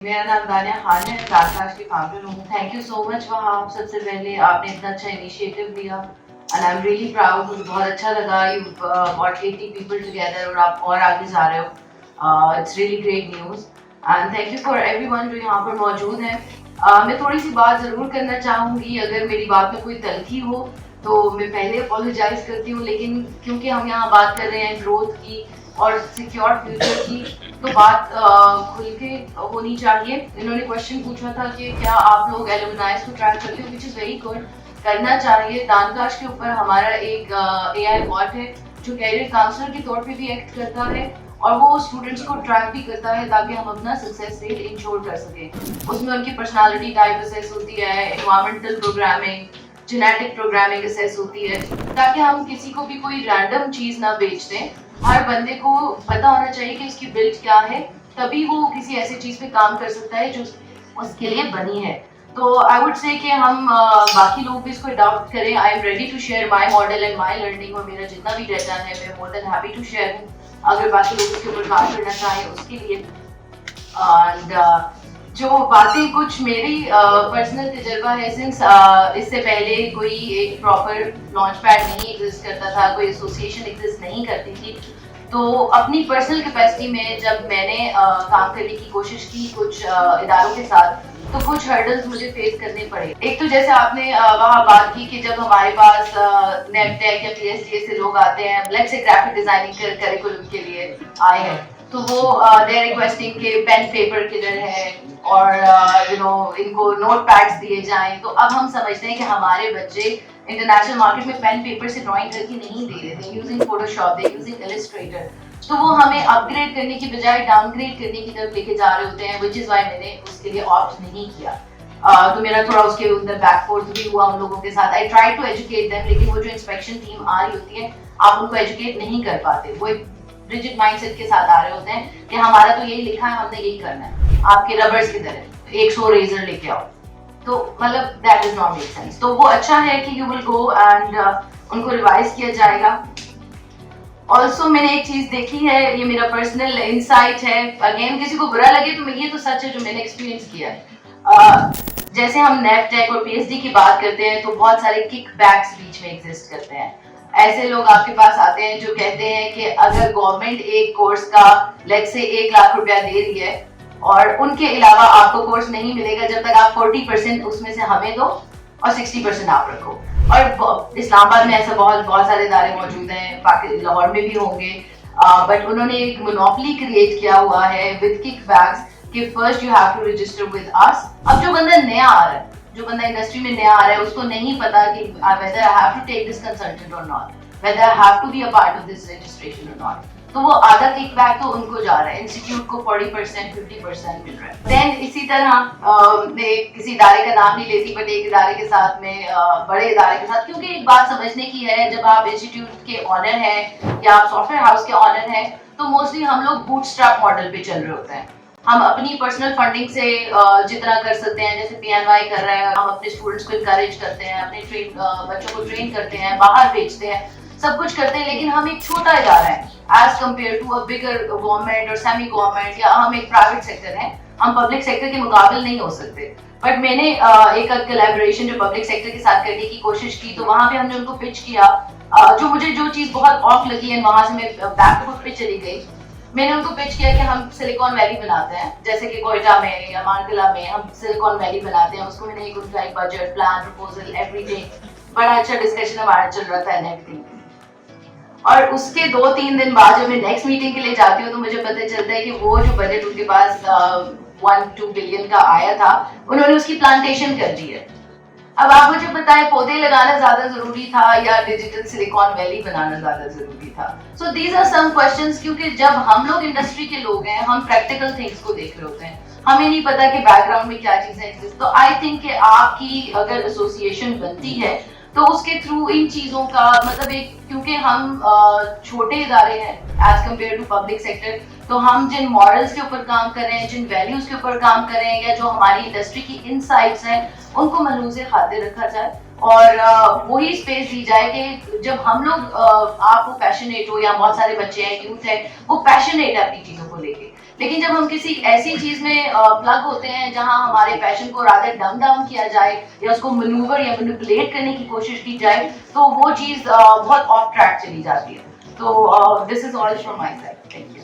मेरा नाम दानिया खान है, दानकाश की फाउंडर हूँ। थैंक यू सो मच वहाँ सबसे पहले आपने इतना अच्छा इनिशिएटिव लिया and I am really proud. मुझे बहुत अच्छा लगा यू गॉट 80 पीपल टुगेदर और आप और आगे जा रहे हो। It's really great news and thank you for everyone जो यहाँ पर मौजूद है। मैं थोड़ी सी बात ज़रूर करना चाहूँगी, अगर मेरी बात में कोई तलखी हो तो मैं पहले अपोलोजाइज करती हूँ, लेकिन क्योंकि हम यहाँ बात कर रहे हैं ग्रोथ की और सिक्योर फ्यूचर की तो बात खुल के होनी चाहिए। इन्होंने क्वेश्चन पूछा था कि क्या आप लोग एलुमनाइज को ट्रैक करते हो, विच इज़ वेरी गुड, करना चाहिए। दानकाश के ऊपर हमारा एक AI बॉट है जो कैरियर काउंसलर के तौर पे भी एक्ट करता है और वो स्टूडेंट्स को ट्रैक भी करता है ताकि हम अपना सक्सेस रेट इंश्योर कर सकें। उसमें उनकी पर्सनालिटी टाइप असेस होती है, environmental programming, genetic programming assess होती है, ताकि हम किसी को भी कोई रैंडम चीज़ ना बेच दें। हर बंदे को पता होना चाहिए कि उसकी बिल्ड क्या है, तभी वो किसी ऐसी चीज़ पे काम कर सकता है जो उसके लिए बनी है। तो आई वुड से कि हम बाकी लोग भी इसको अडॉप्ट करें। I am ready to share my model and my learning, और मेरा जितना भी रहता है मैं more than happy to share हूँ अगर बाकी लोग उसके ऊपर काम करना चाहें उसके लिए। एंड जो बातें कुछ मेरी पर्सनल तजर्बा है, सिंस इससे पहले कोई एक प्रॉपर लॉन्च पैड नहीं एग्जिस्ट करता था, कोई एसोसिएशन एग्जिस्ट नहीं करती थी, तो अपनी पर्सनल कैपेसिटी में जब मैंने काम करने की कोशिश की कुछ इदारों के साथ, तो कुछ हर्डल्स मुझे फेस करने पड़े। एक तो जैसे आपने वहाँ बात की कि जब हमारे पास नेपटेक या PhD से लोग आते हैं, let's say graphic designing curriculum के लिए आए हैं, तो वो दे आर रिक्वेस्टिंग के पेन पेपर किधर है और इनको नोट पैड्स दिए जाएं। तो अब हम समझते हैं कि हमारे बच्चे इंटरनेशनल मार्केट में पेन पेपर से ड्राइंग करके नहीं दे रहे थे, using Photoshop, they using Illustrator. तो वो हमें अपग्रेड करने की बजाय डाउनग्रेड करने की तरफ लेके जा रहे होते हैं, विच इज वाई मैंने उसके लिए ऑप्ट नहीं किया। तो मेरा थोड़ा उसके अंदर बैकफोर्थ भी हुआ उन लोगों के साथ। I try to educate them, लेकिन वो जो इंस्पेक्शन टीम आ रही होती है आप उनको एजुकेट नहीं कर पाते। वो एक रिजिड माइंडसेट के साथ आ रहे होते हैं कि हमारा तो यही लिखा है, हमने यही करना है, आपके रबर्स की तरह 100 रेजर लेके आओ। तो मतलब that is not make sense. तो वो अच्छा है कि यू विल गो एंड उनको रिवाइज किया जाएगा। ऑल्सो मैंने एक चीज देखी है, ये मेरा पर्सनल इंसाइट है, अगेन किसी को बुरा लगे तो ये तो सच है जो मैंने एक्सपीरियंस किया है। जैसे हम नेपटेक और PhD की बात करते हैं तो बहुत सारे किक बैक्स बीच में एग्जिस्ट करते हैं। ऐसे लोग आपके पास आते हैं जो कहते हैं कि अगर गवर्नमेंट एक कोर्स का लेट्स से 1 लाख रुपया दे रही है और उनके अलावा आपको कोर्स नहीं मिलेगा जब तक आप 40% उसमें से हमें दो और 60% आप रखो। और इस्लामाबाद में ऐसा बहुत सारे इदारे मौजूद हैं, लाहौर में भी होंगे, बट उन्होंने एक मोनोपोली क्रिएट किया हुआ है विद किकबैक्स कि first you have to register with us. अब जो बंदा नया आ रहा है, जो बंदा इंडस्ट्री में नया आ रहा है, उसको नहीं पता कि whether I have to take this consultant or not, whether I have to be a part of this registration or not, तो वो आधा किकबैक तो उनको जा रहा है, इंस्टीट्यूट को 40% 50% मिल रहा है। देन इसी तरह मैं किसी इदारे का नाम नहीं लेती, बट एक इदारे के साथ में बड़े इदारे के साथ, क्योंकि एक बात समझने की है, जब आप इंस्टीट्यूट के ऑनर हैं या आप सॉफ्टवेयर हाउस के ऑनर हैं तो मोस्टली हम लोग बूटस्ट्रैप मॉडल पे चल रहे होते हैं। हम अपनी पर्सनल फंडिंग से जितना कर सकते हैं, जैसे PNY कर रहे हैं, हम अपने स्टूडेंट्स को इनकरेज करते हैं, अपने बच्चों को ट्रेन करते हैं, बाहर भेजते हैं, सब कुछ करते हैं, लेकिन हम एक छोटा इदारा है as compared to a bigger government और सेमी गवर्नमेंट, या हम एक प्राइवेट सेक्टर है, हम पब्लिक सेक्टर के मुकाबले नहीं हो सकते। बट मैंने एक कोलैबोरेशन जो पब्लिक सेक्टर के साथ करने की कोशिश की, तो वहाँ पे हमने उनको पिच किया, जो चीज़ बहुत ऑफ लगी है, वहाँ से मैं बैक टू पे चली गई। मैंने उनको पिच किया कि हम सिलिकॉन वैली बनाते हैं, जैसे कि कोयटा में या मानकिला में हम सिलिकॉन वैली बनाते हैं। उसको मैंने उनका एक बजट, प्लान, प्रपोजल, एवरीथिंग, बड़ा अच्छा डिस्कशन हमारा चल रहा था एंड एवरीथिंग। और उसके 2-3 दिन बाद जब मैं नेक्स्ट मीटिंग के लिए जाती हूँ तो मुझे पता चलता है कि वो जो बजट उनके पास 1-2 बिलियन का आया था, उन्होंने उसकी प्लांटेशन कर दी है। अब आप मुझे बताएं, पौधे लगाना ज्यादा जरूरी था या डिजिटल सिलिकॉन वैली बनाना ज्यादा जरूरी था? So these are some questions, क्योंकि जब हम लोग इंडस्ट्री के लोग हैं, हम प्रैक्टिकल थिंग्स को देख रहे होते हैं, हमें नहीं पता कि बैकग्राउंड में क्या चीजें एग्जिस्ट। तो आई थिंक कि आपकी अगर एसोसिएशन बनती है तो उसके थ्रू इन चीज़ों का मतलब एक, क्योंकि हम छोटे इदारे हैं as compared to public sector, तो हम जिन मॉडल्स के ऊपर काम कर रहे हैं, जिन वैल्यूज के ऊपर काम कर रहे हैं, या जो हमारी इंडस्ट्री की इनसाइट्स हैं, उनको मलूज़े खातिर रखा जाए और वही स्पेस दी जाए कि जब हम लोग आप वो पैशनेट हो, या बहुत सारे बच्चे हैं, यूथ है, वो पैशनेट है अपनी चीज़ों को लेके, لیکن جب ہم کسی ایسی چیز میں پلگ ہوتے ہیں جہاں ہمارے پیشن کو رادر ڈم ڈاؤن کیا جائے یا اس کو منوور یا مینیپولیٹ کرنے کی کوشش کی جائے تو وہ چیز بہت آف ٹریک چلی جاتی ہے. تو this is all from my side. Thank you.